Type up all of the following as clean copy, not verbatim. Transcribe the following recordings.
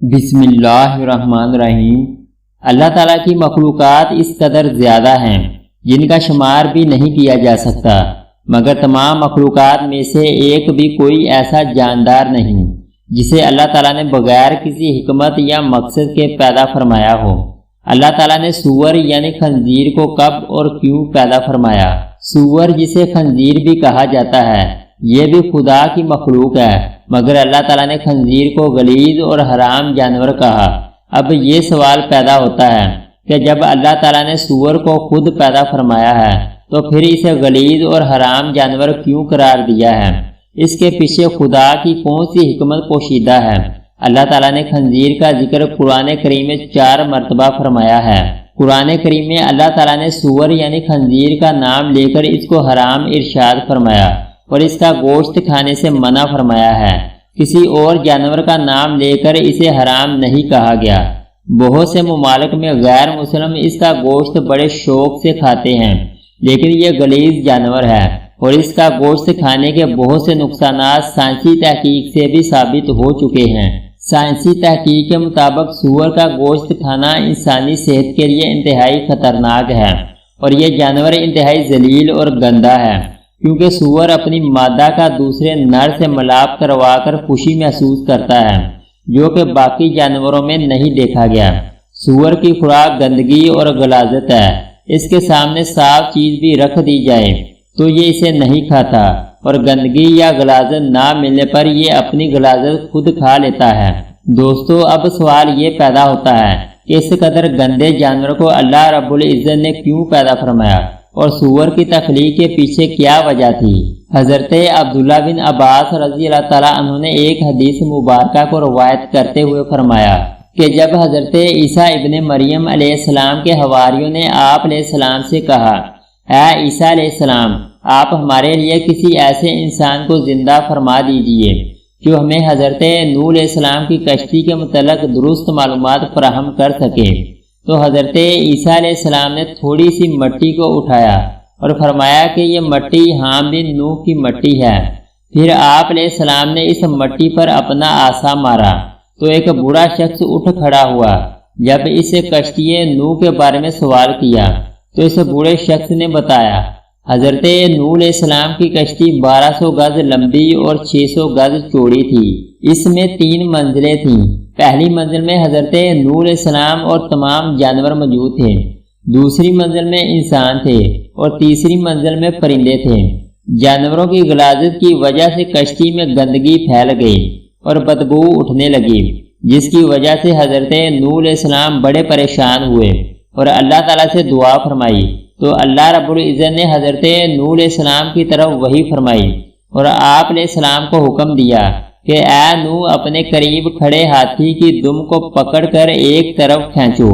بسم اللہ الرحمن الرحیم۔ اللہ تعالیٰ کی مخلوقات اس قدر زیادہ ہیں جن کا شمار بھی نہیں کیا جا سکتا، مگر تمام مخلوقات میں سے ایک بھی کوئی ایسا جاندار نہیں جسے اللہ تعالیٰ نے بغیر کسی حکمت یا مقصد کے پیدا فرمایا ہو۔ اللہ تعالیٰ نے سور یعنی خنزیر کو کب اور کیوں پیدا فرمایا؟ سور جسے خنزیر بھی کہا جاتا ہے یہ بھی خدا کی مخلوق ہے، مگر اللہ تعالیٰ نے خنزیر کو غلیظ اور حرام جانور کہا۔ اب یہ سوال پیدا ہوتا ہے کہ جب اللہ تعالیٰ نے سور کو خود پیدا فرمایا ہے تو پھر اسے غلیظ اور حرام جانور کیوں قرار دیا ہے؟ اس کے پیچھے خدا کی کون سی حکمت پوشیدہ ہے؟ اللہ تعالیٰ نے خنزیر کا ذکر قرآن کریم میں 4 مرتبہ فرمایا ہے۔ قرآن کریم میں اللہ تعالیٰ نے سور یعنی خنزیر کا نام لے کر اس کو حرام ارشاد فرمایا اور اس کا گوشت کھانے سے منع فرمایا ہے۔ کسی اور جانور کا نام لے کر اسے حرام نہیں کہا گیا۔ بہت سے ممالک میں غیر مسلم اس کا گوشت بڑے شوق سے کھاتے ہیں، لیکن یہ غلیظ جانور ہے اور اس کا گوشت کھانے کے بہت سے نقصانات سائنسی تحقیق سے بھی ثابت ہو چکے ہیں۔ سائنسی تحقیق کے مطابق سور کا گوشت کھانا انسانی صحت کے لیے انتہائی خطرناک ہے اور یہ جانور انتہائی ذلیل اور گندا ہے، کیونکہ سور اپنی مادہ کا دوسرے نر سے ملاپ کروا کر خوشی محسوس کرتا ہے، جو کہ باقی جانوروں میں نہیں دیکھا گیا۔ سور کی خوراک گندگی اور غلاظت ہے۔ اس کے سامنے صاف چیز بھی رکھ دی جائے تو یہ اسے نہیں کھاتا، اور گندگی یا غلاظت نہ ملنے پر یہ اپنی غلاظت خود کھا لیتا ہے۔ دوستو، اب سوال یہ پیدا ہوتا ہے کہ اس قدر گندے جانور کو اللہ رب العزت نے کیوں پیدا فرمایا اور سور کی تخلیق کے پیچھے کیا وجہ تھی؟ حضرت عبداللہ بن عباس رضی اللہ تعالیٰ عنہ نے ایک حدیث مبارکہ کو روایت کرتے ہوئے فرمایا کہ جب حضرت عیسیٰ ابن مریم علیہ السلام کے حواریوں نے آپ علیہ السلام سے کہا، اے عیسیٰ علیہ السلام، آپ ہمارے لیے کسی ایسے انسان کو زندہ فرما دیجئے جو ہمیں حضرت نوح علیہ السلام کی کشتی کے متعلق درست معلومات فراہم کر سکے، تو حضرت عیسیٰ علیہ السلام نے تھوڑی سی مٹی کو اٹھایا اور فرمایا کہ یہ مٹی حام بن نوح کی مٹی ہے۔ پھر آپ علیہ السلام نے اس مٹی پر اپنا عصا مارا تو ایک بوڑھا شخص اٹھ کھڑا ہوا۔ جب اسے کشتی نوح کے بارے میں سوال کیا تو اس بوڑھے شخص نے بتایا، حضرت نوح علیہ السلام کی کشتی 1200 گز لمبی اور 600 گز چوڑی تھی۔ اس میں 3 منزلیں تھیں۔ پہلی منزل میں حضرت نوح علیہ السلام اور تمام جانور موجود تھے، دوسری منزل میں انسان تھے اور تیسری منزل میں پرندے تھے۔ جانوروں کی غلاظت کی وجہ سے کشتی میں گندگی پھیل گئی اور بدبو اٹھنے لگی، جس کی وجہ سے حضرت نوح علیہ السلام بڑے پریشان ہوئے اور اللہ تعالیٰ سے دعا فرمائی، تو اللہ رب العزت نے حضرت نوح علیہ السلام کی طرف وحی فرمائی اور آپ علیہ السلام کو حکم دیا کہ اے نوح، اپنے قریب کھڑے ہاتھی کی دم کو پکڑ کر ایک طرف کھینچو۔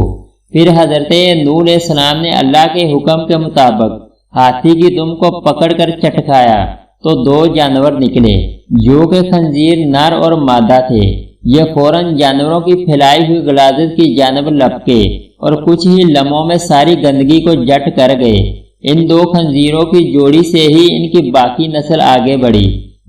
پھر حضرت نوح علیہ السلام نے اللہ کے حکم کے مطابق ہاتھی کی دم کو پکڑ کر چٹکایا تو 2 جانور نکلے جو کہ خنزیر نر اور مادہ تھے۔ یہ فوراً جانوروں کی پھیلائی ہوئی غلاظت کی جانب لپکے اور کچھ ہی لمحوں میں ساری گندگی کو جٹ کر گئے۔ ان 2 خنزیروں کی جوڑی سے ہی ان کی باقی نسل آگے بڑھی۔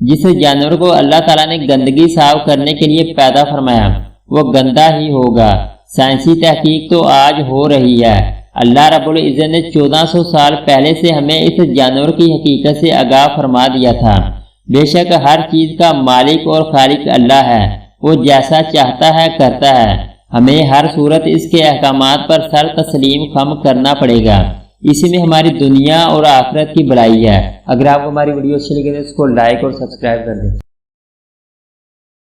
جس جانور کو اللہ تعالیٰ نے گندگی صاف کرنے کے لیے پیدا فرمایا وہ گندا ہی ہوگا۔ سائنسی تحقیق تو آج ہو رہی ہے۔ اللہ رب العزت نے 1400 سال پہلے سے ہمیں اس جانور کی حقیقت سے آگاہ فرما دیا تھا۔ بے شک ہر چیز کا مالک اور خالق اللہ ہے، وہ جیسا چاہتا ہے کرتا ہے۔ ہمیں ہر صورت اس کے احکامات پر سر تسلیم خم کرنا پڑے گا، اسی میں ہماری دنیا اور آخرت کی بھلائی ہے۔ اگر آپ کو ہماری ویڈیو اچھی لگے تو اس کو لائک اور سبسکرائب کر دیں۔